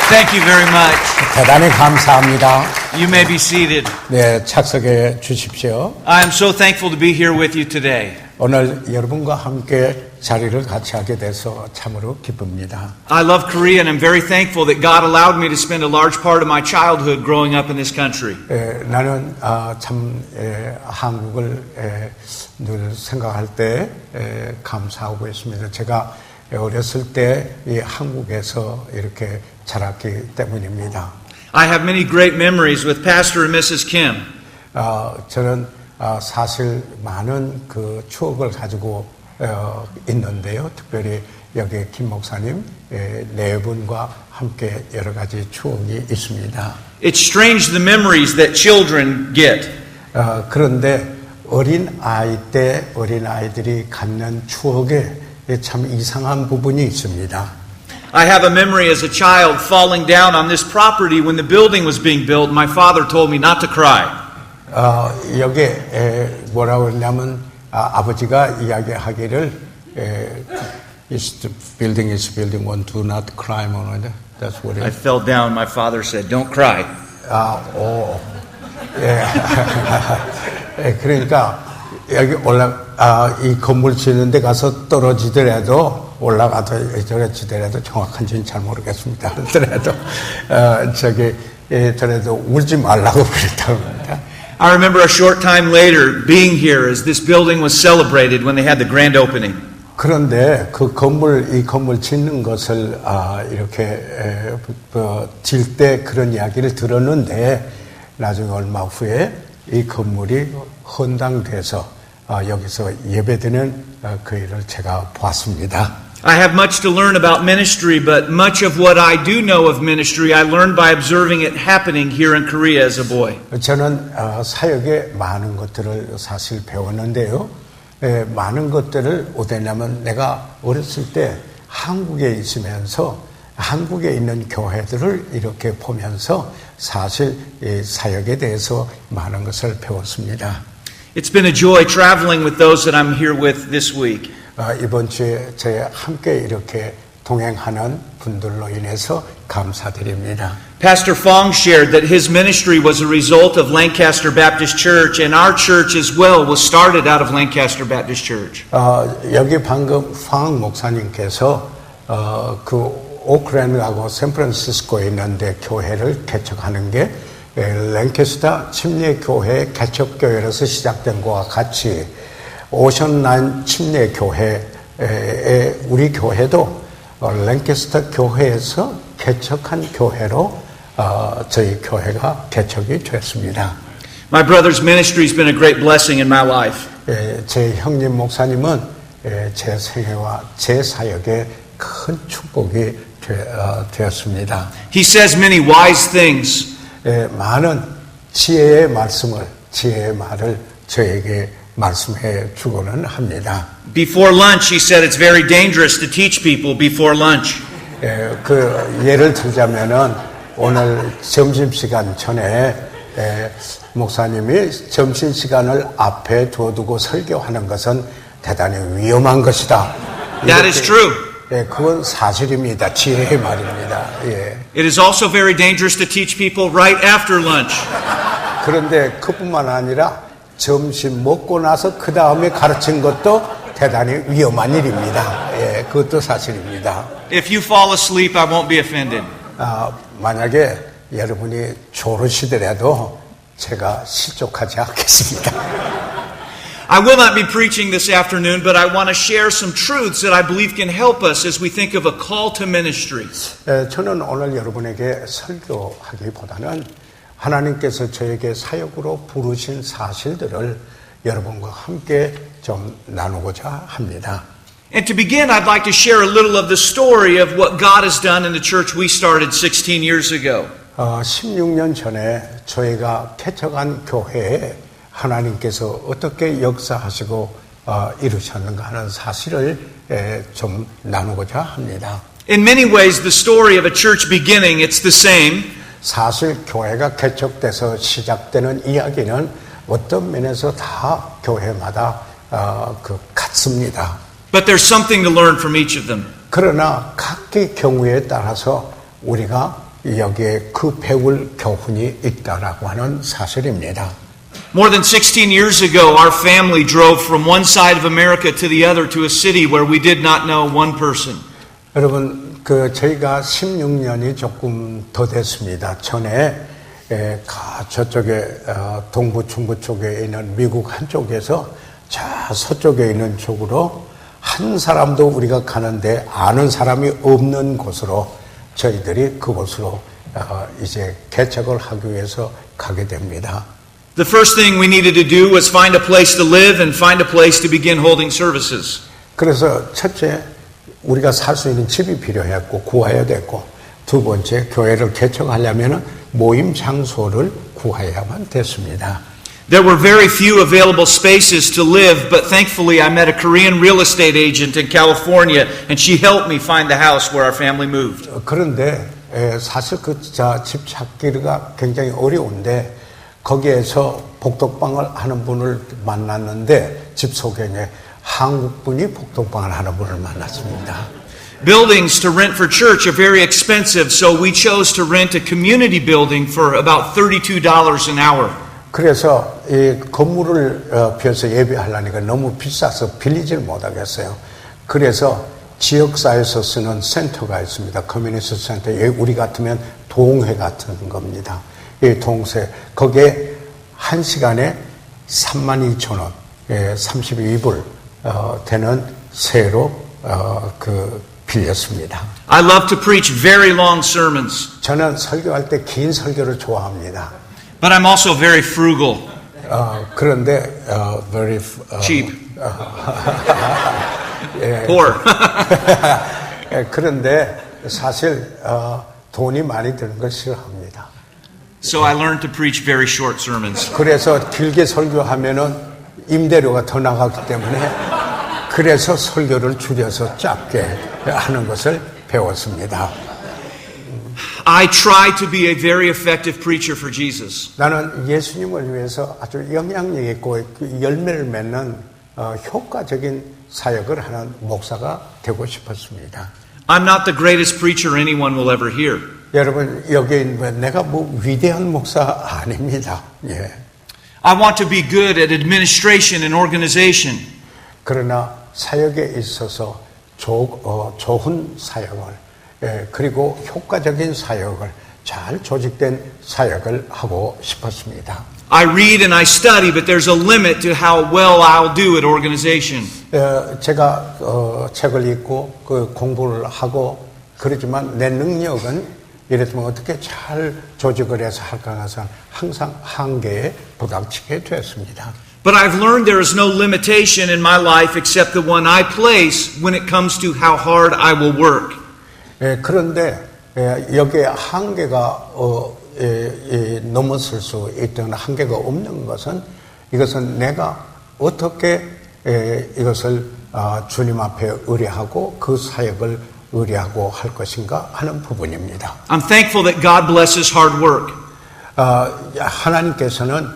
Thank you very much. 대단히 감사합니다. You may be seated. 네, 착석해 주십시오. I am so thankful to be here with you today. 오늘 여러분과 함께 자리를 같이 하게 돼서 참으로 기쁩니다. I love Korea and I'm very thankful that God allowed me to spend a large part of my childhood growing up in this country. 나는 참 한국을 늘 생각할 때 감사하고 있습니다. 제가 어렸을 때 이 한국에서 이렇게 자랐기 때문입니다. I have many great memories with Pastor and Mrs. Kim. 저는 사실 많은 그 추억을 가지고 있는데요. 특별히 여기 김 목사님 네 분과 함께 여러 가지 추억이 있습니다. It's strange the memories that children get. 그런데 어린 아이들이 갖는 추억에 참 이상한 부분이 있습니다. I have a memory as a child falling down on this property when the building was being built. My father told me not to cry. 여기에 뭐라고 했냐면 아버지가 이야기하기를 building is building one do not cry on it. That's what it is. I fell down. My father said, "Don't cry." 그러니까 여기 이 건물 짓는 데 가서 떨어지더라도 떨어지더라도 정확한지는 잘 모르겠습니다. 그래도 그래도 울지 말라고 그랬다고 합니다. I remember a short time later being here as this building was celebrated when they had the grand opening. 그런데 이 건물 짓는 것을 이렇게 질 때 그런 이야기를 들었는데 나중에 얼마 후에 이 건물이 헌당돼서 여기서 예배드리는 그 일을 제가 보았습니다. I have much to learn about ministry, but much of what I do know of ministry I learned by observing it happening here in Korea as a boy. 저는 사역에 많은 것들을 사실 배웠는데요. 많은 것들을 어디냐면 내가 어렸을 때 한국에 있으면서 한국에 있는 교회들을 이렇게 보면서 사실 이 사역에 대해서 많은 것을 배웠습니다. It's been a joy traveling with those that I'm here with this week. 이번 주에 저희 함께 이렇게 동행하는 분들로 인해서 감사드립니다. Pastor Fong shared that his ministry was a result of Lancaster Baptist Church, and our church as well was started out of Lancaster Baptist Church. 여기 방금 팡 목사님께서 그 오클랜드하고 샌프란시스코에 있는데 교회를 개척하는 게 랭캐스터 침례교회 개척교회로서 시작된 것과 같이 오션라인 침례교회에 우리 교회도 랭캐스터 교회에서 개척한 교회로 저희 교회가 개척이 됐습니다. My brother's ministry has been a great blessing in my life. 제 형님 목사님은 제 생애와 제 사역에 큰 축복이 되었습니다. He says many wise things. 많은 지혜의 말을 저에게 말씀해 주고는 합니다. Before lunch, he said it's very dangerous to teach people before lunch. 그 예를 들자면은 오늘 점심시간 전에 목사님이 점심시간을 앞에 두고 설교하는 것은 대단히 위험한 것이다. That is true. 그건 사실입니다. 지혜의 말입니다. It is also very dangerous to teach people right after lunch. 그런데 그뿐만 아니라 점심 먹고 나서 그 다음에 가르친 것도 대단히 위험한 일입니다. 그것도 사실입니다. If you fall asleep, I won't be offended. 만약에 여러분이 졸으시더라도 제가 실족하지 않겠습니다. I will not be preaching this afternoon, but I want to share some truths that I believe can help us as we think of a call to ministry. 저는 오늘 여러분에게 설교하기보다는 하나님께서 저에게 사역으로 부르신 사실들을 여러분과 함께 좀 나누고자 합니다. And to begin, I'd like to share a little of the story of what God has done in the church we started 16 years ago. 16년 전에 저희가 개척한 교회에 하나님께서 어떻게 역사하시고 이루셨는가 하는 사실을 좀 나누고자 합니다. In many ways, the story of a church beginning, it's the same. 사실 교회가 개척돼서 시작되는 이야기는 어떤 면에서 다 교회마다 같습니다. But there's something to learn from each of them. 그러나 각기 경우에 따라서 우리가 여기에 그 배울 교훈이 있다라고 하는 사실입니다. More than 16 years ago, our family drove from one side of America to the other to a city where we did not know one person. 여러분, 저희가 16년이 조금 더 됐습니다. 전에 저쪽에 동부 중부 쪽에 있는 미국 한쪽에서 저 서쪽에 있는 쪽으로 한 사람도 우리가 가는데 아는 사람이 없는 곳으로 저희들이 그곳으로 이제 개척을 하기 위해서 가게 됩니다. The first thing we needed to do was find a place to live and find a place to begin holding services. 그래서 첫째, 우리가 살 수 있는 집이 필요했고 구해야 됐고, 두 번째, 교회를 개척하려면 모임 장소를 구해야만 됐습니다. There were very few available spaces to live, but thankfully I met a Korean real estate agent in California, and she helped me find the house where our family moved. 그런데 사실 집 찾기가 굉장히 어려운데 거기에서 복덕방을 하는 분을 만났는데 집 소개에 한국 분이 복덕방을 하는 분을 만났습니다. Buildings to rent for church are very expensive, so we chose to rent a community building for about $32 an hour. 그래서 이 건물을 비워서 예배하려니까 너무 비싸서 빌리질 못하겠어요. 그래서 지역사회에서 쓰는 센터가 있습니다. 커뮤니티 센터. 우리 같으면 동회 같은 겁니다. 이 동세. 거기에 1시간에 32,000원, 32불 되는 세로 빌렸습니다. I love to preach very long sermons. 저는 설교할 때 긴 설교를 좋아합니다. But I'm also very frugal. 그런데 very cheap. Poor. 그런데 사실 돈이 많이 드는 걸 싫어합니다. So I learned to preach very short sermons. 그래서 길게 설교하면은 임대료가 더 나가기 때문에 그래서 설교를 줄여서 짧게 하는 것을 배웠습니다. I try to be a very effective preacher for Jesus. 나는 예수님을 위해서 아주 영향력 있고 열매를 맺는 효과적인 사역을 하는 목사가 되고 싶었습니다. I'm not the greatest preacher anyone will ever hear. 여러분 여기 내가 위대한 목사 아닙니다. 예. I want to be good at administration and organization. 그러나 사역에 있어서 좋은 사역을 그리고 효과적인 사역을 잘 조직된 사역을 하고 싶었습니다. I read and I study, but there's a limit to how well I'll do at organization. 제가 책을 읽고 공부를 하고 그러지만 내 능력은 이랬으면 어떻게 잘 조직을 해서 할까 해서 항상 한계에 부닥치게 되었습니다. But I've learned there is no limitation in my life except the one I place when it comes to how hard I will work. 그런데 여기에 한계가 넘어설 수 있던 한계가 없는 것은 이것은 내가 어떻게 이것을 주님 앞에 의뢰하고 그 사역을 의뢰하고 할 것인가 하는 부분입니다. I'm thankful that God blesses hard work. 하나님께서는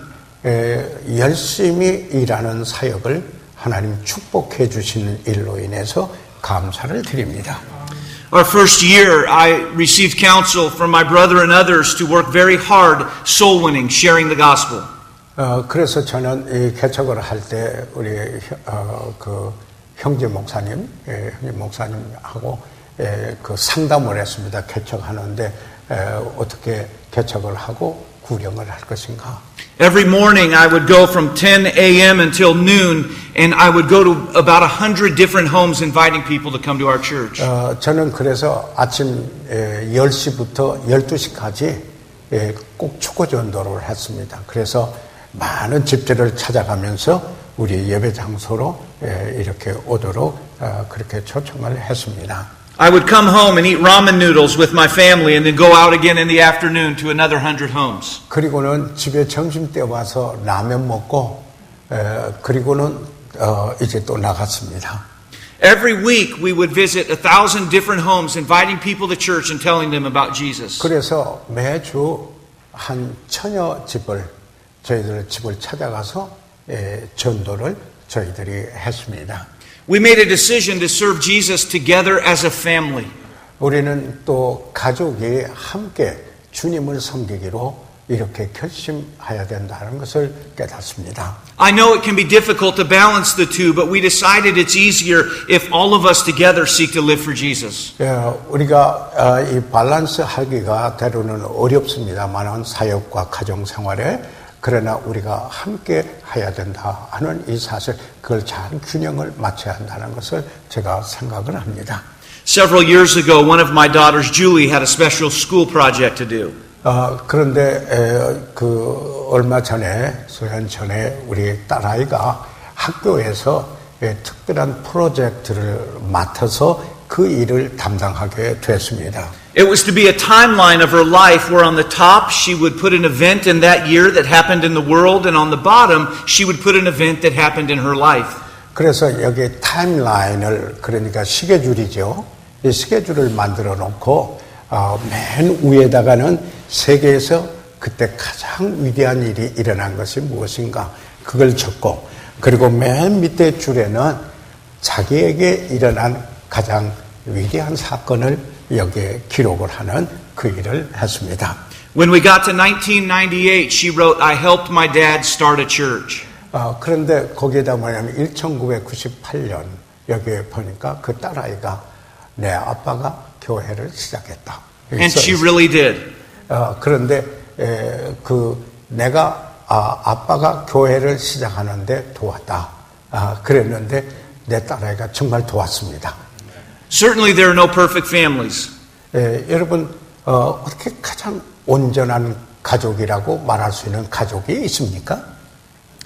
열심히 일하는 사역을 하나님 축복해 주시는 일로 인해서 감사를 드립니다. Our first year, I received counsel from my brother and others to work very hard soul winning, sharing the gospel. 그래서 저는 이 개척을 할 때 우리 형제 목사님하고 그 상담을 했습니다. 개척하는데 어떻게 개척을 하고 구령을 할 것인가. Every morning I would go from 10 a.m. until noon, and I would go to about 100 different homes inviting people to come to our church. 저는 그래서 아침 10시부터 12시까지 꼭 축구 전도를 했습니다. 그래서 많은 집들을 찾아가면서 우리 예배 장소로 이렇게 오도록 그렇게 초청을 했습니다. I would come home and eat ramen noodles with my family and then go out again in the afternoon to another 100 homes. 그리고는 집에 점심 때 와서 라면 먹고 그리고는 이제 또 나갔습니다. Every week we would visit 1,000 different homes inviting people to church and telling them about Jesus. 그래서 매주 한 1000여 집을 저희들 집을 찾아가서 전도를 저희들이 했습니다. We made a decision to serve Jesus together as a family. 우리는 또 가족이 함께 주님을 섬기기로 이렇게 결심해야 된다는 것을 깨닫습니다. I know it can be difficult to balance the two, but we decided it's easier if all of us together seek to live for Jesus. 우리가 이 밸런스 하기가 때로는 어렵습니다만 사역과 가정 생활에 그러나 우리가 함께 해야 된다 하는 이 사실, 그걸 잘 균형을 맞춰야 한다는 것을 제가 생각을 합니다. Several years ago, one of my daughters, Julie, had a special school project to do. 그런데 얼마 전에, 수년 전에 우리 딸아이가 학교에서 특별한 프로젝트를 맡아서 그 일을 담당하게 됐습니다. It was to be a timeline of her life where on the top she would put an event in that year that happened in the world, and on the bottom she would put an event that happened in her life. 그래서 여기 타임라인을, 그러니까 스케줄이죠. 이 스케줄을 만들어 놓고 맨 위에다가는 세계에서 그때 가장 위대한 일이 일어난 것이 무엇인가 그걸 적고, 그리고 맨 밑에 줄에는 자기에게 일어난 가장 위대한 사건을 여기에 기록을 하는 그 일을 했습니다. When we got to 1998, she wrote, I helped my dad start a church. 그런데 거기에다 뭐냐면 1998년 여기에 보니까 그 딸아이가 내 아빠가 교회를 시작했다. And she really did. 그런데 내가 아빠가 교회를 시작하는데 도왔다. 그랬는데 내 딸아이가 정말 도왔습니다. Certainly there are no perfect families. 여러분 어떻게 가장 온전한 가족이라고 말할 수 있는 가족이 있습니까?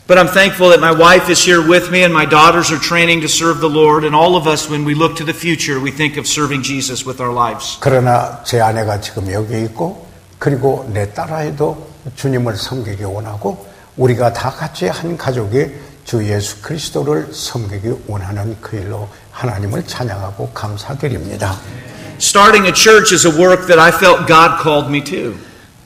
But I'm thankful that my wife is here with me and my daughters are training to serve the Lord, and all of us, when we look to the future, we think of serving Jesus with our lives. 그러나 제 아내가 지금 여기 있고, 그리고 내 딸아이도 주님을 섬기기 원하고, 우리가 다 같이 한 가족이 주 예수 그리스도를 섬기기 원하는 그 일로 하나님을 찬양하고 감사드립니다. Starting a church is a work that I felt God called me to.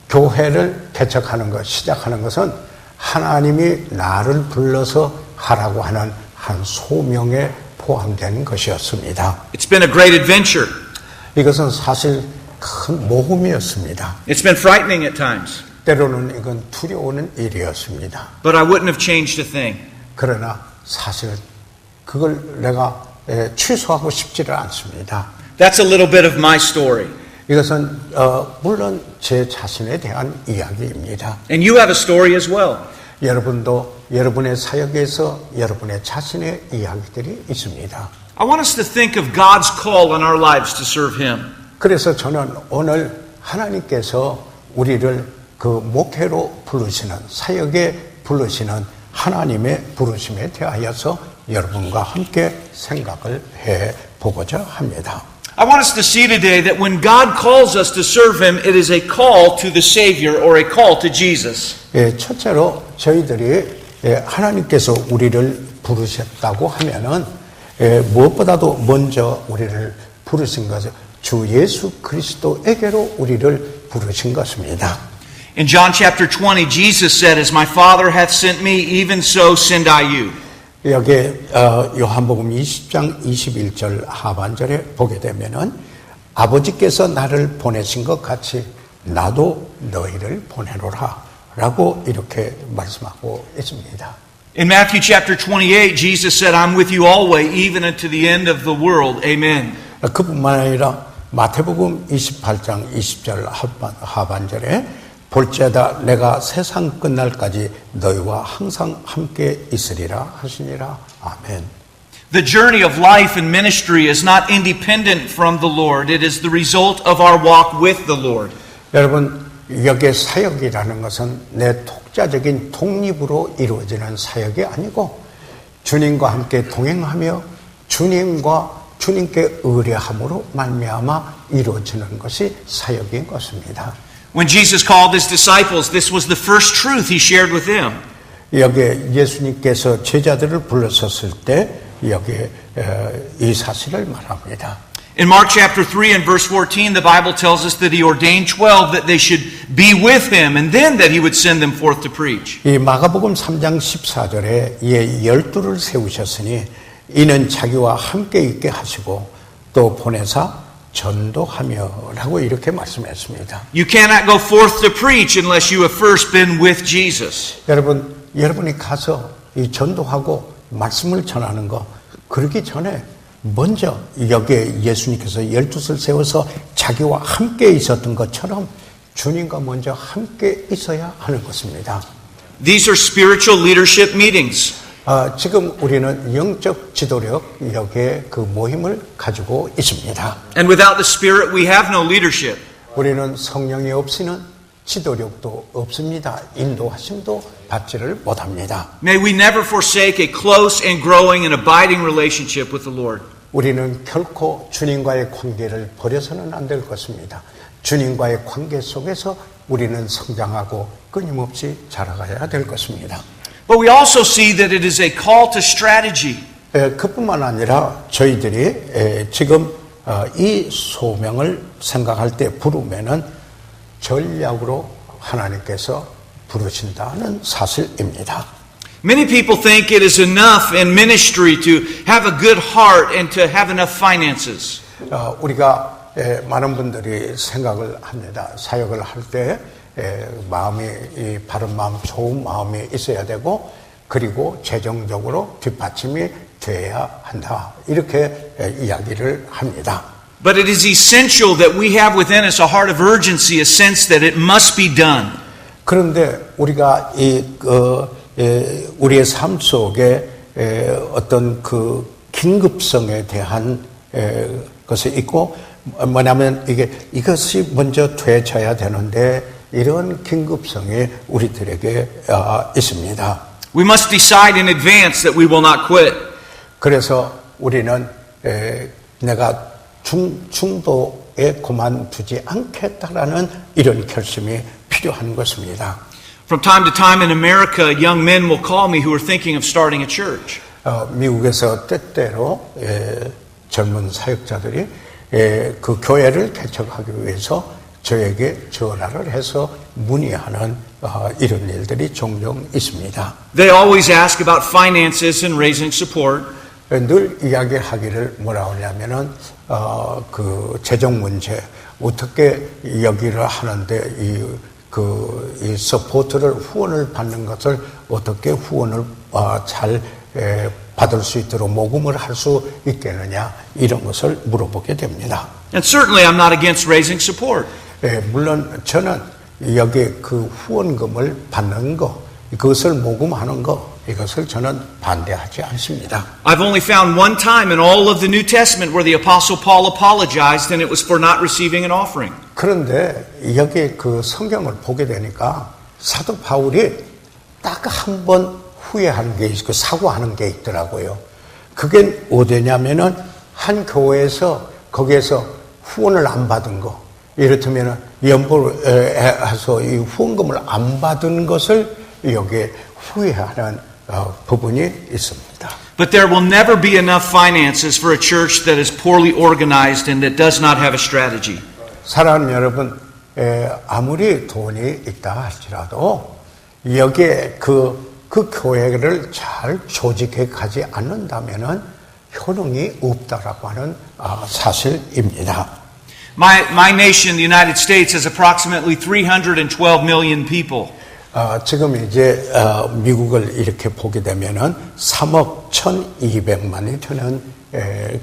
교회를 개척하는 것, 시작하는 것은 하나님이 나를 불러서 하라고 하는 한 소명에 포함된 것이었습니다. It's been a great adventure. 이것은 사실 큰 모험이었습니다. It's been frightening at times. 때로는 이건 두려운 일이었습니다. But I wouldn't have changed a thing. 그러나 사실 그걸 내가 취소하고 싶지를 않습니다. That's a little bit of my story. 이것은 물론 제 자신에 대한 이야기입니다. And you have a story as well. 여러분도 여러분의 사역에서 여러분의 자신의 이야기들이 있습니다. I want us to think of God's call on our lives to serve Him. 그래서 저는 오늘 하나님께서 우리를 그 목회로 부르시는, 사역에 부르시는 하나님의 부르심에 대하여서 여러분과 함께 생각을 해보고자 합니다. I want us to see today that when God calls us to serve Him, it is a call to the Savior or a call to Jesus. 첫째로 저희들이 하나님께서 우리를 부르셨다고 하면은 무엇보다도 먼저 우리를 부르신 것은 주 예수 그리스도에게로 우리를 부르신 것입니다. In John chapter 20, Jesus said, As my Father hath sent me, even so send I you. 여기 요한복음 20장 21절 하반절에 보게 되면은 아버지께서 나를 보내신 것 같이 나도 너희를 보내노라 라고 이렇게 말씀하고 있습니다. In Matthew chapter 28, Jesus said, I'm with you always, even unto the end of the world. Amen. 그뿐만 아니라 마태복음 28장 20절 하반절에 볼지어다 내가 세상 끝날까지 너희와 항상 함께 있으리라 하시니라. 아멘. The journey of life and ministry is not independent from the Lord. It is the result of our walk with the Lord. 여러분, 여기에 사역이라는 것은 내 독자적인 독립으로 이루어지는 사역이 아니고 주님과 함께 동행하며 주님께 의뢰함으로 말미암아 이루어지는 것이 사역인 것입니다. When Jesus called His disciples, this was the first truth He shared with them. 여기에 예수님께서 제자들을 불러섰을 때 여기에 이 사실을 말합니다. In Mark chapter 3 and verse 14, the Bible tells us that He ordained 12 that they should be with Him and then that He would send them forth to preach. 이 마가복음 3장 14절에 이 12를 세우셨으니 이는 자기와 함께 있게 하시고 또 보내사 전도하며라고 이렇게 말씀했습니다. You cannot go forth to preach unless you have first been with Jesus. 여러분이 가서 이 전도하고 말씀을 전하는 거 그러기 전에 먼저 여기에 예수님께서 12을 세워서 자기와 함께 있었던 것처럼 주님과 먼저 함께 있어야 하는 것입니다. These are spiritual leadership meetings. 지금 우리는 영적 지도력 여기에 그 모임을 가지고 있습니다. And without the Spirit, we have no leadership. 우리는 성령이 없이는 지도력도 없습니다. 인도하심도 받지를 못합니다. May we never forsake a close and growing and abiding relationship with the Lord. 우리는 결코 주님과의 관계를 버려서는 안 될 것입니다. 주님과의 관계 속에서 우리는 성장하고 끊임없이 자라가야 될 것입니다. But we also see that it is a call to strategy. 그뿐만 아니라 저희들이 지금 이 소명을 생각할 때 부르면은 전략으로 하나님께서 부르신다는 사실입니다. Many people think it is enough in ministry to have a good heart and to have enough finances. 우리가 많은 분들이 생각을 합니다. 사역을 할 때 마음이 이 바른 마음, 좋은 마음이 있어야 되고 그리고 재정적으로 뒷받침이 돼야 한다. 이렇게 이야기를 합니다. But it is essential that we have within us a heart of urgency, a sense that it must be done. 그런데 우리가 우리의 삶 속에 어떤 그 긴급성에 대한 것이 있고 뭐냐면 이것이 먼저 되져야 되는데 이런 긴급성이 우리들에게 있습니다. We must decide in advance that we will not quit. 그래서 우리는 내가 중도에 그만두지 않겠다라는 이런 결심이 필요한 것입니다. From time to time in America, young men will call me who are thinking of starting a church. 미국에서 때때로 젊은 사역자들이 그 교회를 개척하기 위해서 저에게 전화를 해서 문의하는 이런 일들이 종종 있습니다. They always ask about finances and raising support. 늘 이야기하기를 뭐라 하냐면은 그 재정 문제 어떻게 여기를 하는데 이 서포트를 후원을 받는 것을 어떻게 후원을 잘 받을 수 있도록 모금을 할 수 있겠느냐 이런 것을 물어보게 됩니다. And certainly I'm not against raising support. 물론 저는 여기 그 후원금을 받는 거, 그것을 모금하는 거, 이것을 저는 반대하지 않습니다. I've only found one time in all of the New Testament where the Apostle Paul apologized and it was for not receiving an offering. 그런데 여기 그 성경을 보게 되니까 사도 바울이 딱 한 번 후회하는 게 있고 사과하는 게 있더라고요. 그게 어디냐면은 한 교회에서 거기에서 후원을 안 받은 거. 이렇다면 연보를 해서 이 후원금을 안 받은 것을 여기에 후회하는 부분이 있습니다. But there will never be enough finances for a church that is poorly organized and that does not have a strategy. 사랑하는 여러분, 아무리 돈이 있다 할지라도 여기에 그 교회를 잘 조직해 가지 않는다면은 효능이 없다라고 하는 사실입니다. My nation, the United States, has approximately 312 million people. 지금 이제 미국을 이렇게 보게 되면은 3억 1,200만이 되는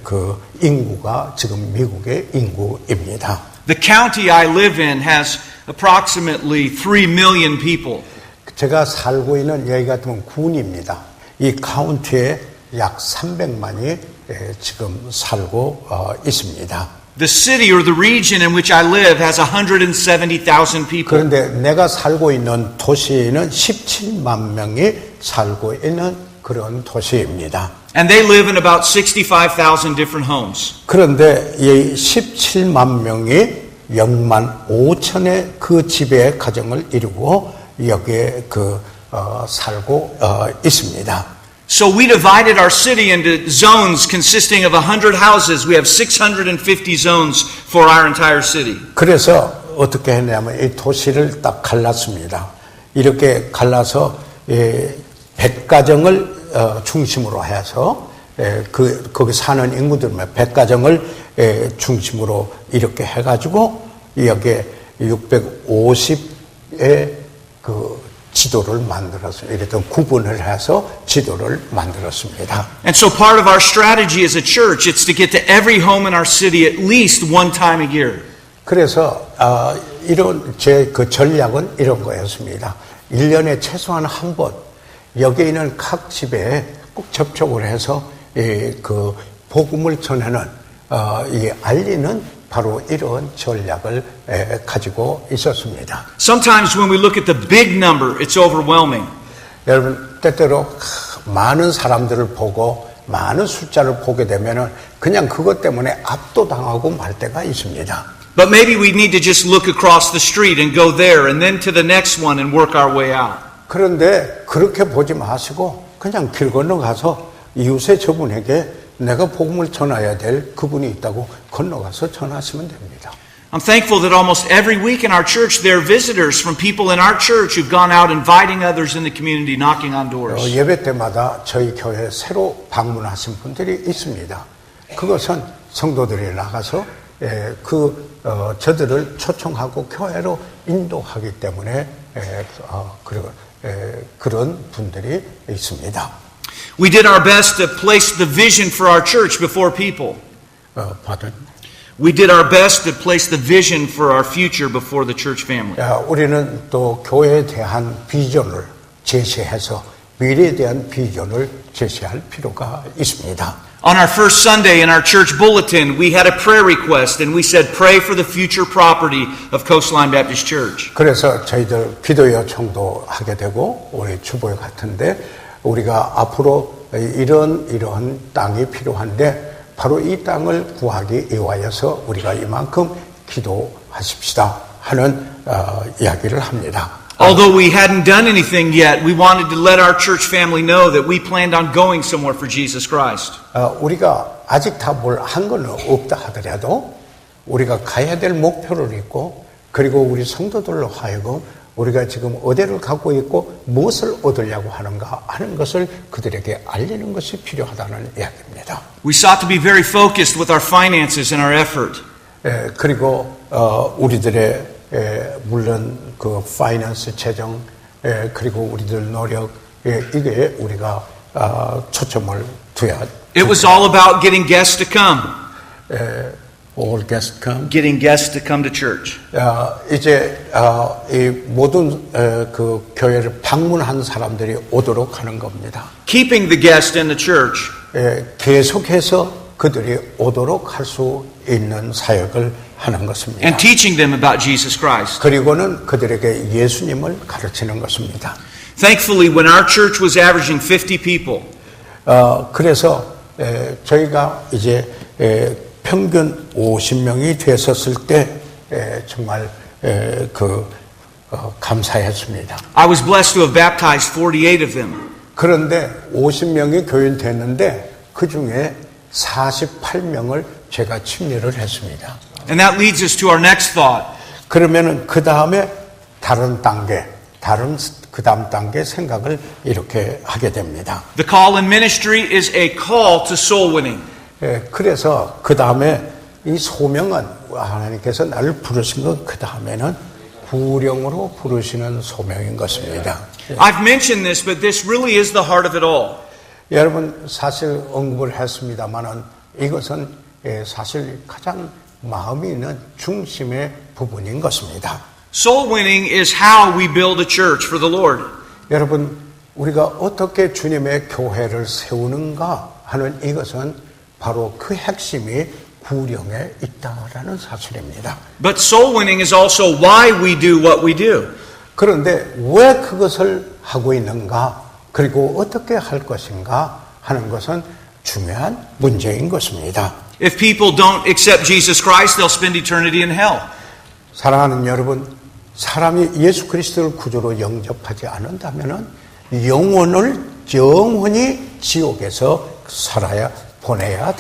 그 인구가 지금 미국의 인구입니다. The county I live in has approximately 3 million people. 제가 살고 있는 여기 같은 군입니다. 이 카운티에 약 300만이 지금 살고 있습니다. The city or the region in which I live has 170,000 people. 그런데 내가 살고 있는 도시는 17만 명이 살고 있는 그런 도시입니다. And they live in about 65,000 different homes. 그런데 이 17만 명이 0만 5천의 그 지배의 가정을 이루고 여기에 살고 있습니다. So we divided our city into zones consisting of 100 houses. We have 650 zones for our entire city. 그래서 어떻게 했냐면 이 도시를 딱 갈랐습니다. 이렇게 갈라서 100가정을 중심으로 해서 거기 사는 인구들만 100가정을 중심으로 이렇게 해가지고 여기에 650의 그 지도를 만들었어요. 이랬던 구분을 해서 지도를 만들었습니다. And so part of our strategy as a church, it's to get to every home in our city at least one time a year. 그래서 이런 제 그 전략은 이런 거였습니다. 1년에 최소한 한 번 여기 있는 각 집에 꼭 접촉을 해서 그 복음을 전하는 이 알리는 바로 이런 전략을 가지고 있었습니다. Sometimes when we look at the big number, it's overwhelming. 여러분 때때로 많은 사람들을 보고 많은 숫자를 보게 되면은 그냥 그것 때문에 압도당하고 말 때가 있습니다. But maybe we need to just look across the street and go there and then to the next one and work our way out. 그런데 그렇게 보지 마시고 그냥 길 건너가서 이웃의 저분에게 내가 복음을 전해야 될 그분이 있다고 건너가서 전하시면 됩니다. I'm thankful that almost every week in our church there are visitors from people in our church who've gone out inviting others in the community, knocking on doors. 예배 때마다 저희 교회에 새로 방문하신 분들이 있습니다. 그것은 성도들이 나가서 저들을 초청하고 교회로 인도하기 때문에 그런 분들이 있습니다. We did our best to place the vision for our church before people. We did our best to place the vision for our future before the church family. 우리는 또 교회에 대한 비전을 제시해서 미래에 대한 비전을 제시할 필요가 있습니다. On our first Sunday in our church bulletin, we had a prayer request and we said, pray for the future property of Coastline Baptist Church. 그래서 저희들 기도 요청도 하게 되고 우리 주보에 같은데 우리가 앞으로 이런 땅이 필요한데 바로 이 땅을 구하기 위하여서 우리가 이만큼 기도하십시다 하는 이야기를 합니다. Although we hadn't done anything yet, we wanted to let our church family know that we planned on going somewhere for Jesus Christ. 우리가 아직 다 뭘 한 건 없다 하더라도 우리가 가야 될 목표를 있고 그리고 우리 성도들로 하여금 우리가 지금 어디를 가고 있고 무엇을 얻으려고 하는가 하는 것을 그들에게 알리는 것이 필요하다는 이야기입니다. We sought to be very focused with our finances and our effort. 그리고 우리들의 물론 그 파이낸스 재정 그리고 우리들 노력 이게 우리가 초점을 둬야. It was all about getting guests to come. All guests come. Getting guests to come to church. 이제 이 모든 그 교회를 방문한 사람들이 오도록 하는 겁니다. Keeping the guest in the church. 계속해서 그들이 오도록 할 수 있는 사역을 하는 것입니다. And teaching them about Jesus Christ. 그리고는 그들에게 예수님을 가르치는 것입니다. Thankfully, when our church was averaging 50 people, 그래서 저희가 이제 평균 50명이 됐었을 때 정말 감사했습니다. I was blessed to have baptized 48 of them. 그런데 50명이 교인됐는데 그 중에 48명을 제가 침례를 했습니다. And that leads us to our next thought. 그러면은 그 다음에 다른 단계, 그 다음 단계 생각을 이렇게 하게 됩니다. The call in ministry is a call to soul winning. 그래서 그 다음에 이 소명은 하나님께서 나를 부르신 것 그 다음에는 구령으로 부르시는 소명인 것입니다. I've mentioned this, but this really is the heart of it all. 여러분 사실 언급을 했습니다만은 이것은 사실 가장 마음이 있는 중심의 부분인 것입니다. Soul winning is how we build a church for the Lord. 여러분 우리가 어떻게 주님의 교회를 세우는가 하는 이것은 바로 그 핵심이 구령에 있다라는 사실입니다. But soul winning is also why we do what we do. 그런데 왜 그것을 하고 있는가 그리고 어떻게 할 것인가 하는 것은 중요한 문제인 것입니다. If people don't accept Jesus Christ, they'll spend eternity in hell. 사랑하는 여러분, 사람이 예수 그리스도를 구주로 영접하지 않는다면은 영혼을 영원히 지옥에서 보내야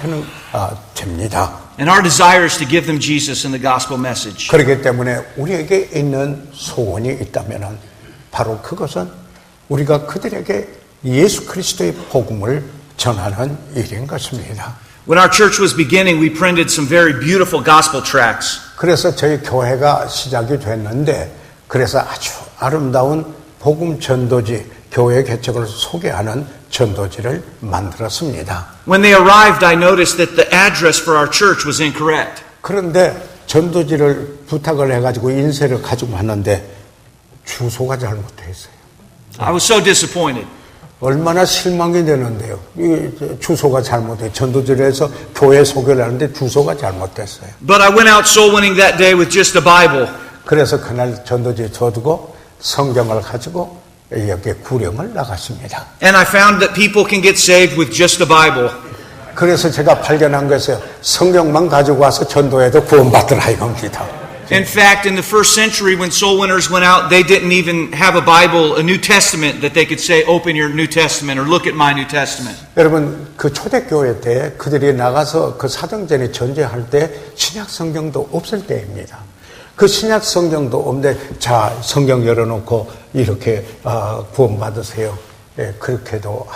됩니다. And our desire is to give them Jesus in the gospel message. 그렇기 때문에 우리에게 있는 소원이 있다면은 바로 그것은 우리가 그들에게 예수 그리스도의 복음을 전하는 일인 것입니다. When our church was beginning, we printed some very beautiful gospel tracts. 그래서 저희 교회가 시작이 됐는데 그래서 아주 아름다운 복음 전도지 교회 개척을 소개하는 전도지를 만들었습니다. When they arrived, I noticed that the address for our church was incorrect. 그런데 전도지를 부탁을 해가지고 인쇄를 가지고 왔는데 주소가 잘못되어 있어요. I was so disappointed. 얼마나 실망이 되는데요. 이 주소가 잘못돼 전도지를 해서 교회 소개를 하는데 주소가 잘못됐어요. But I went out soul winning that day with just a Bible. 그래서 그날 전도지에 둬두고 성경을 가지고 여기에 구령을 나갔습니다. And I found that people can get saved with just a Bible. 그래서 제가 발견한 것이에요. 성경만 가지고 와서 전도해도 구원받더라 이겁니다. In fact, in the first century, when soul winners went out, they didn't even have a Bible, a New Testament, that they could say, open your New Testament or look at my New Testament. 여러분, 그 초대교회 때 그들이 나가서 그 사도행전에 전제할 때 신약 성경도 없을 때입니다. 그 신약 성경도 없는데 자 성경 열어놓고 이렇게 구원받으세요. 예, 그렇게도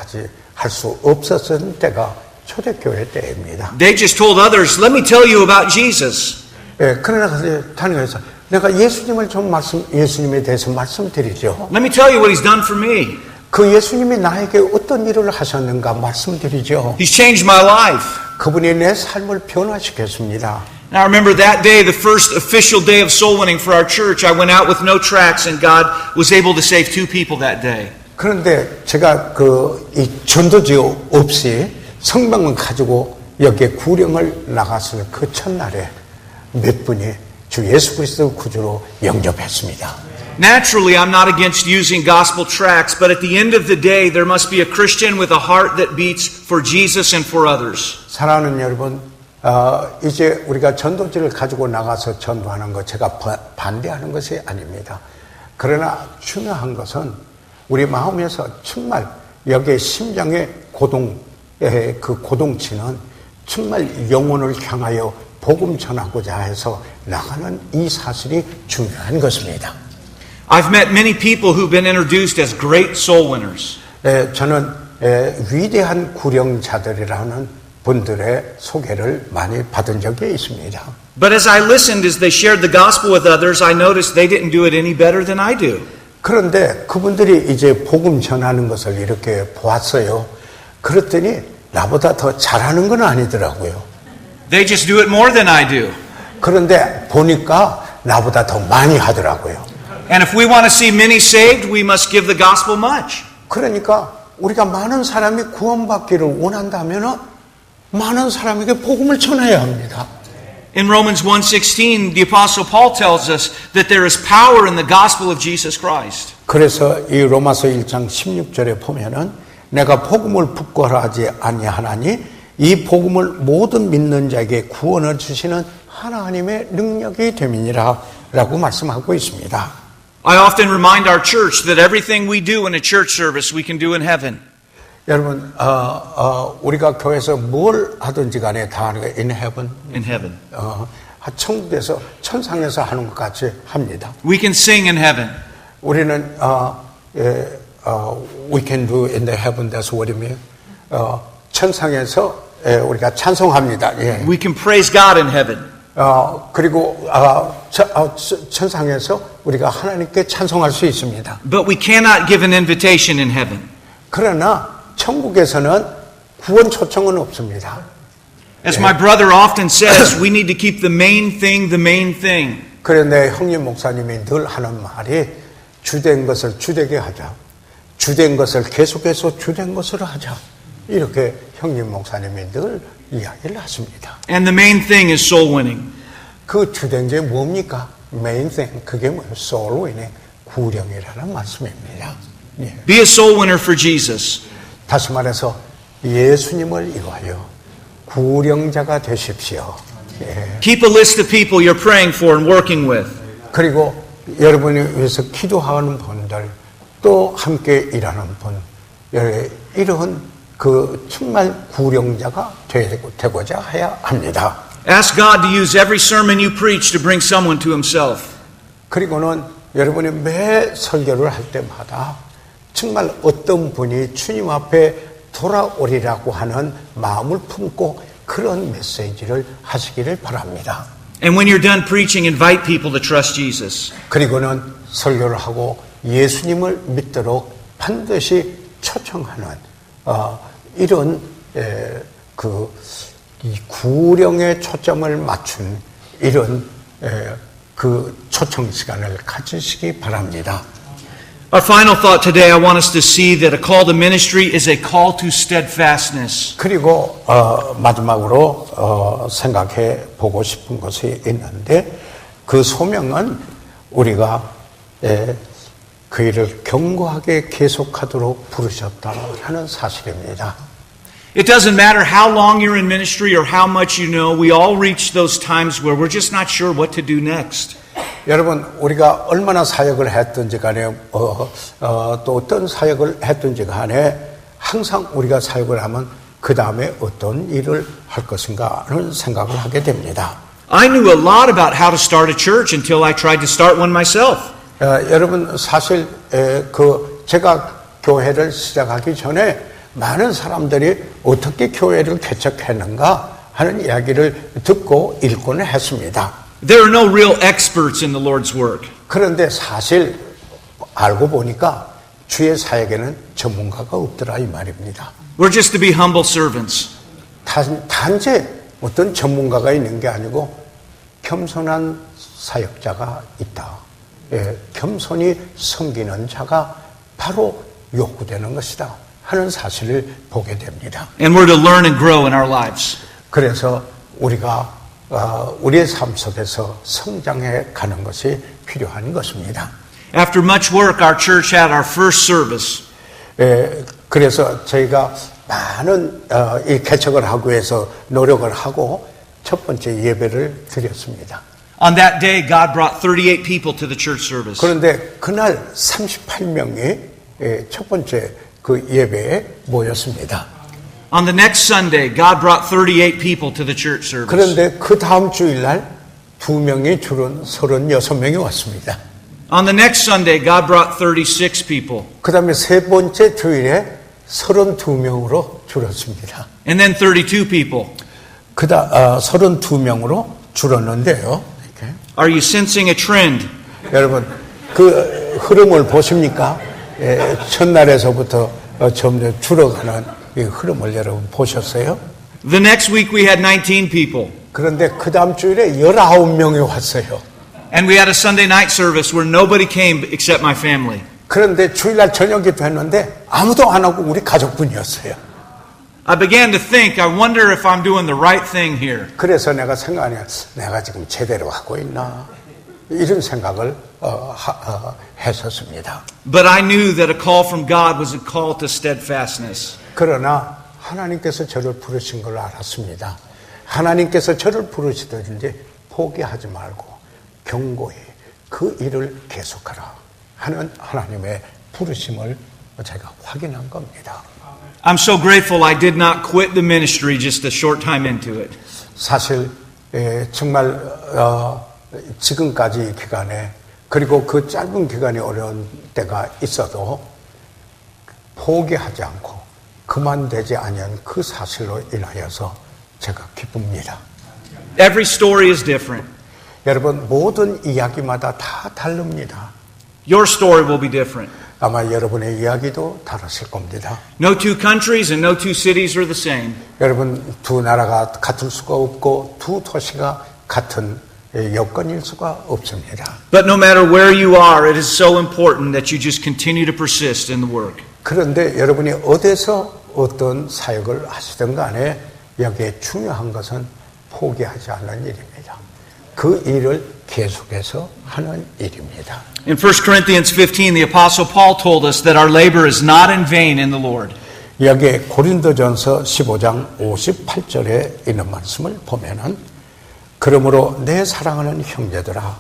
할 수 없었을 때가 초대교회 때입니다. They just told others, let me tell you about Jesus. 예, 그러나 다니면서 내가 예수님에 대해서 말씀드리죠. Let me tell you what he's done for me. 그 예수님이 나에게 어떤 일을 하셨는가 말씀드리죠. He's changed my life. 그분이 내 삶을 변화시켰습니다. And I remember that day, the first official day of soul winning for our church. I went out with no tracts and God was able to save 2 people that day. 그런데 제가 이 전도지 없이 성경을 가지고 여기에 구령을 나갔을 그 첫날에 몇 분이 주 예수 그리스도 구주로 영접했습니다. Naturally, I'm not against using gospel tracts, but at the end of the day, there must be a Christian with a heart that beats for Jesus and for others. 사랑하는 여러분, 이제 우리가 전도지를 가지고 나가서 전도하는 것 제가 반대하는 것이 아닙니다. 그러나 중요한 것은 우리 마음에서 정말 여기에 심장의 그 고동치는 정말 영혼을 향하여 복음 전하고자 해서 나가는 이 사실이 중요한 것입니다. I've met many people who've been introduced as great soul winners. 저는 위대한 구령자들이라는 분들의 소개를 많이 받은 적이 있습니다. But as I listened as they shared the gospel with others, I noticed they didn't do it any better than I do. 그런데 그분들이 이제 복음 전하는 것을 이렇게 보았어요. 그랬더니 나보다 더 잘하는 건 아니더라고요. They just do it more than I do. 그런데 보니까 나보다 더 많이 하더라고요. And if we want to see many saved, we must give the gospel much. 그러니까 우리가 많은 사람이 구원받기를 원한다면 많은 사람에게 복음을 전해야 합니다. In Romans 1:16, the Apostle Paul tells us that there is power in the gospel of Jesus Christ. 그래서 이 로마서 1장 16절에 보면은 내가 복음을 부끄러워하지 아니하나니 이 복음을 모든 믿는 자에게 구원을 주시는 하나님의 능력이 됨이니라 라고 말씀하고 있습니다. I often remind our church that everything we do in a church service we can do in heaven. 여러분, 우리가 교회에서 뭘 하든지 간에 다 하는 게 in heaven. In heaven. 천국에서, 천상에서 하는 것 같이 합니다. We can sing in heaven. 우리는, we can do in the heaven, that's what it means. 천상에서 우리가 찬송합니다. 예. We can praise God in heaven. 그리고, 천상에서 우리가 하나님께 찬송할 수 있습니다. But we cannot give an invitation in heaven. 그러나, 천국에서는 구원 초청은 없습니다. As my brother often says, we need to keep the main thing the main thing. 그런데 형님 목사님이 늘 하는 말이 주된 것을 주되게 하자. 주된 것을 계속해서 주된 것으로 하자. 이렇게 형님 목사님이 늘 이야기를 하십니다. And the main thing is soul winning. 그 주된 게 뭡니까? main thing. 그게 뭐예요? soul winning. 구령이라는 말씀입니다. 예. Be a soul winner for Jesus. 다시 말해서 예수님을 위하여 구령자가 되십시오. 예. Keep a list of people you're praying for and working with. 그리고 여러분을 위해서 기도하는 분들, 또 함께 일하는 분, 이런 그 정말 구령자가 되고자 해야 합니다. Ask God to use every sermon you preach to bring someone to Himself. 그리고는 여러분이 매 설교를 할 때마다 정말 어떤 분이 주님 앞에 돌아오리라고 하는 마음을 품고 그런 메시지를 하시기를 바랍니다. And when you're done preaching, invite people to trust Jesus. 그리고는 설교를 하고 예수님을 믿도록 반드시 초청하는 이런 이 구령에 초점을 맞춘 이런 그 초청 시간을 가지시기 바랍니다. Our final thought today, I want us to see that a call to ministry is a call to steadfastness. 그리고 마지막으로 생각해 보고 싶은 것이 있는데 그 소명은 우리가 그 일을 견고하게 계속하도록 부르셨다는 사실입니다. It doesn't matter how long you're in ministry or how much you know, we all reach those times where we're just not sure what to do next. 여러분, 우리가 얼마나 사역을 했든지 간에 또 어떤 사역을 했든지 간에 항상 우리가 사역을 하면 그 다음에 어떤 일을 할 것인가 하는 생각을 하게 됩니다. I knew a lot about how to start a church until I tried to start one myself. 여러분, 사실 제가 교회를 시작하기 전에 많은 사람들이 어떻게 교회를 개척했는가 하는 이야기를 듣고 읽고는 했습니다. There are no real experts in the Lord's work. 그런데 사실 알고 보니까 주의 사역에는 전문가가 없더라 이 말입니다. We're just to be humble servants. 단지 어떤 전문가가 있는 게 아니고 겸손한 사역자가 있다. 겸손히 섬기는 자가 바로 요구되는 것이다 하는 사실을 보게 됩니다. And we're to learn and grow in our lives. 그래서 우리가 우리의 삶 속에서 성장해 가는 것이 필요한 것입니다. After much work, our church had our first service. 그래서 저희가 많은 이 개척을 하기 위해서 노력을 하고 첫 번째 예배를 드렸습니다. On that day, God brought 38 people to the church service. 그런데 그날 38명이 첫 번째 그 예배에 모였습니다. On the next Sunday, God brought 38 people to the church service. 그런데 그 다음 주일날 2명이 줄은 36명이 왔습니다. On the next Sunday, God brought 36 people. 그 다음에 세 번째 주일에 32명으로 줄었습니다. And then 32 people. 32명으로 줄었는데요. 이렇게. Are you sensing a trend? 여러분, 그 흐름을 보십니까? 첫날에서부터 점점 줄어가는 이 흐름을 여러분 보셨어요? The next week we had 19 people. 그런데 그 다음 주일에 19명이 왔어요. And we had a Sunday night service where nobody came except my family. 그런데 주일날 저녁이 됐는데 아무도 안 오고 우리 가족분이었어요. I began to think, I wonder if I'm doing the right thing here. 그래서 내가 생각하니 내가 지금 제대로 하고 있나 이런 생각을 했었습니다. But I knew that a call from God was a call to steadfastness. 그러나 하나님께서 저를 부르신 걸 알았습니다. 하나님께서 저를 부르시든지 포기하지 말고 견고히 그 일을 계속하라 하는 하나님의 부르심을 제가 확인한 겁니다. I'm so grateful I did not quit the ministry just a short time into it. 사실 정말 지금까지 이 기간에 그리고 그 짧은 기간이 어려운 때가 있어도 포기하지 않고 그만되지 않은 그 사실로 인하여서 제가 기쁩니다. Every story is different. 여러분 모든 이야기마다 다 다릅니다. Your story will be different. 아마 여러분의 이야기도 다르실 겁니다. No two countries and no two cities are the same. 여러분 두 나라가 같을 수가 없고 두 도시가 같은 여건일 수가 없습니다. But no matter where you are, it is so important that you just continue to persist in the work. 그런데 여러분이 어디서 어떤 사역을 하시든 간에 여기에 중요한 것은 포기하지 않는 일입니다. 그 일을 계속해서 하는 일입니다. In 1 Corinthians 15, the Apostle Paul told us that our labor is not in vain in the Lord. 여기에 고린도전서 15장 58절에 있는 말씀을 보면은 그러므로 내 사랑하는 형제들아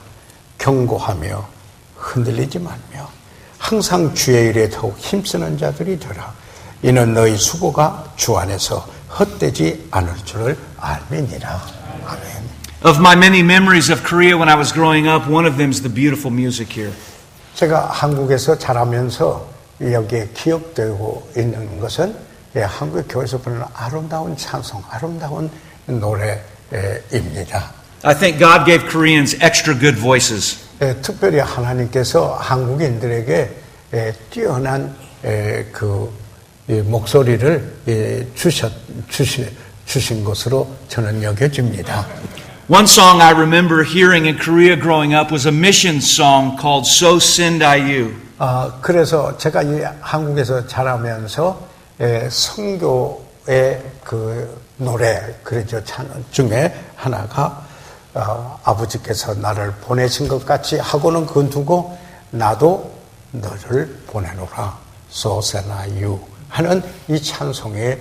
경고하며 흔들리지 말며 항상 주의 일에 더욱 힘쓰는 자들이 되라. 이는 너희 수고가 주 안에서 헛되지 않을 줄을 알미니라. 아멘. Of my many memories of Korea when I was growing up, one of them is the beautiful music here. 제가 한국에서 자라면서 여기에 기억되고 있는 것은 한국 교회에서 부르는 아름다운 찬송, 아름다운 노래입니다. I think God gave Koreans extra good voices. 특별히 하나님께서 한국인들에게 뛰어난 목소리를 주신 것으로 저는 여겨집니다. One song I remember hearing in Korea growing up was a mission song called So Sindayu. 그래서 제가 이 한국에서 자라면서 선교의 그 노래 그러죠 중에 하나가 아버지께서 나를 보내신 것 같이 하고는 그두고 나도 너를 보내노라 So Sindayu 하는 이 찬송에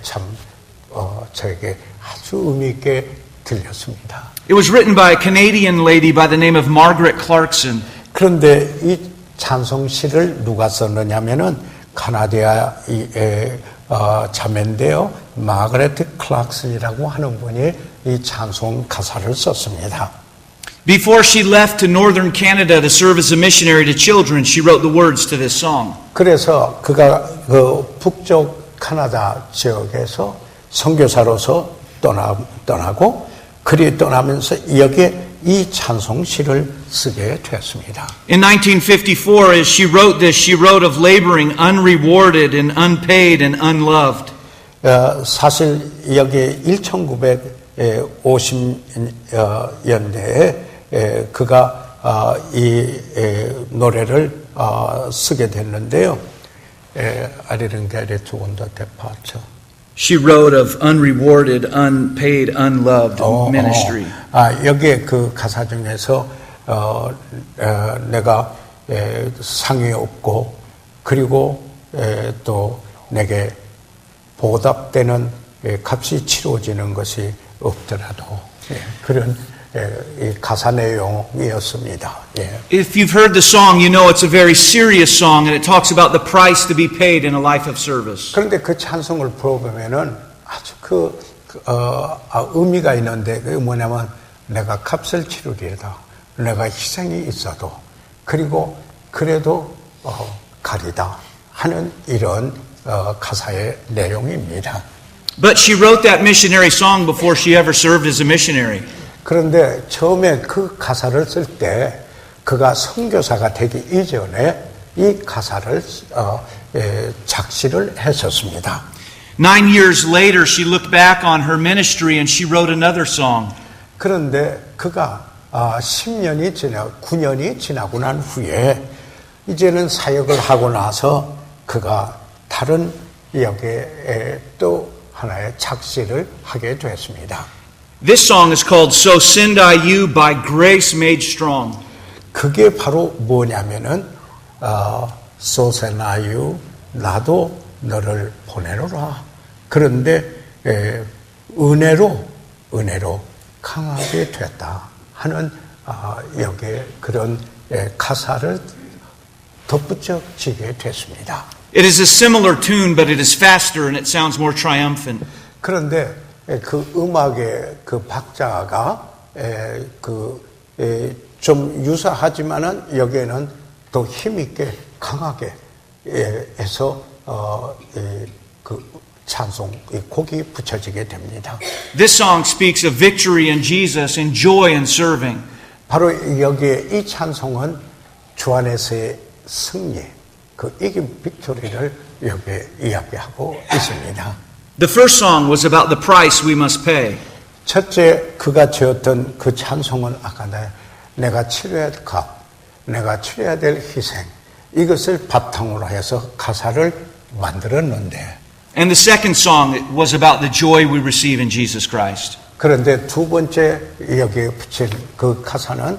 참 저에게 아주 의미 있게 들렸습니다. It was written by a Canadian lady by the name of Margaret Clarkson. 그런데 이 찬송시를 누가 썼느냐면은 카나다의 자매인데요. 마거레트 클락슨이라고 하는 분이 이 찬송 가사를 썼습니다. Before she left to northern Canada to serve as a missionary to children, she wrote the words to this song. 그래서 그가 그 북쪽 카나다 지역에서 선교사로서 떠나고 그리 떠나면서 여기에 이 찬송시를 쓰게 되었습니다. In 1954, as she wrote this, she wrote of laboring unrewarded and unpaid and unloved. 사실 여기 1950년대에 그가 이 노래를 쓰게 됐는데요. I didn't get it on the departure. She wrote of unrewarded, unpaid, unloved ministry. 여기에 그 가사 중에서 내가 상이 없고 그리고 또 내게 보답되는 값이 치러지는 것이 없더라도 그런 이 가사 내용이었습니다. If you've heard the song, you know it's a very serious song, and it talks about the price to be paid in a life of service. 그런데 그 찬송을 불어보면은 아주 의미가 있는데 그게 뭐냐면 내가 값을 치르리이다. 내가 희생이 있어도 그리고 그래도 가리다 하는 이런 가사의 내용입니다. But she wrote that missionary song before she ever served as a missionary. 그런데 처음에 그 가사를 쓸 때 그가 선교사가 되기 이전에 이 가사를 작시를 했었습니다. 9 years later, she looked back on her ministry and she wrote another song. 그런데 그가 9년이 지나고 난 후에 이제는 사역을 하고 나서 그가 다른 여기에 또 하나의 작시를 하게 됐습니다. This song is called So Sindayu by Grace Made Strong. 그게 바로 뭐냐면은 So Sindayu 나도 너를 보내노라. 그런데 은혜로 강하게 됐다 하는 여기에 그런 가사를 덧붙여지게 됐습니다. It is a similar tune, but it is faster and it sounds more triumphant. 그런데 그 음악의 그 박자가 좀 유사하지만은 여기에는 더 힘있게 강하게 해서 그 찬송 곡이 붙여지게 됩니다. This song speaks of victory in Jesus and joy in serving. 바로 여기에 이 찬송은 주 안에서의 승리, 그 이긴 빅토리를 여기에 이야기하고 있습니다. The first song was about the price we must pay. 첫째 그가 지었던 그 찬송은 아까 내가 치러야 될 값, 내가 치러야 될 희생 이것을 바탕으로 해서 가사를 만들었는데 And the second song was about the joy we receive in Jesus Christ. 그런데 두 번째 여기에 붙인 그 가사는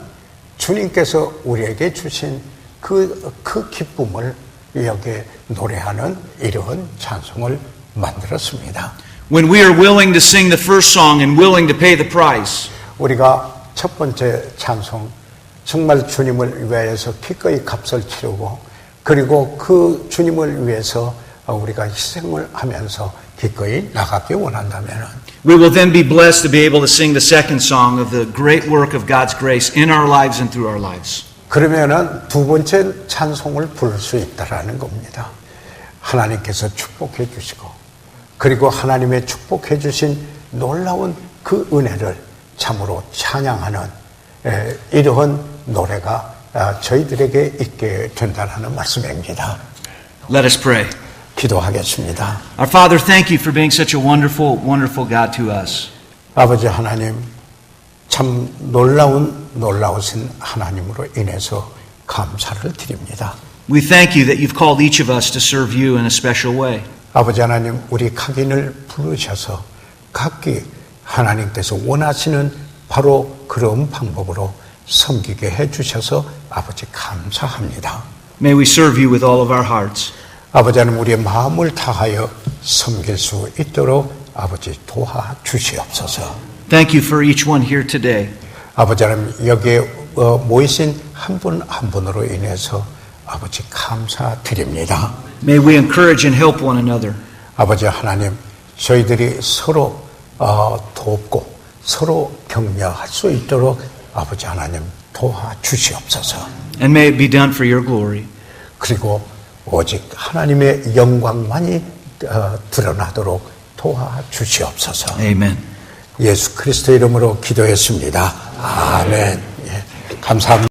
주님께서 우리에게 주신 그 기쁨을 여기에 노래하는 이런 찬송을 만들었습니다. When we are willing to sing the first song and willing to pay the price, 우리가 첫 번째 찬송 정말 주님을 위해서 기꺼이 값을 치르고 그리고 그 주님을 위해서 우리가 희생을 하면서 기꺼이 나가기 원한다면 we will then be blessed to be able to sing the second song of the great work of God's grace in our lives and through our lives. 그러면은 두 번째 찬송을 부를 수 있다라는 겁니다. 하나님께서 축복해 주시고 그리고 하나님의 축복해 주신 놀라운 그 은혜를 참으로 찬양하는 이러한 노래가 저희들에게 있게 된다는 말씀입니다. Let us pray. 기도하겠습니다. Our Father, thank you for being such a wonderful, wonderful God to us. 아버지 하나님, 참 놀라우신 하나님으로 인해서 감사를 드립니다. We thank you that you've called each of us to serve you in a special way. 아버지 하나님, 우리 각인을 부르셔서 각기 하나님께서 원하시는 바로 그런 방법으로 섬기게 해주셔서 아버지 감사합니다. May we serve you with all of our hearts. 아버지 하나님, 우리의 마음을 다하여 섬길 수 있도록 아버지 도와주시옵소서. Thank you for each one here today. 아버지 하나님, 여기에 모이신 한 분 한 분으로 인해서 아버지 감사드립니다. May we encourage and help one another. 아버지 하나님, 저희들이 서로 돕고 서로 격려할 수 있도록 아버지 하나님 도와주시옵소서. And may it be done for your glory. 그리고 오직 하나님의 영광만이 드러나도록 도와주시옵소서. Amen. 예수 그리스도 이름으로 기도했습니다. 아멘. 예, 감사합니다.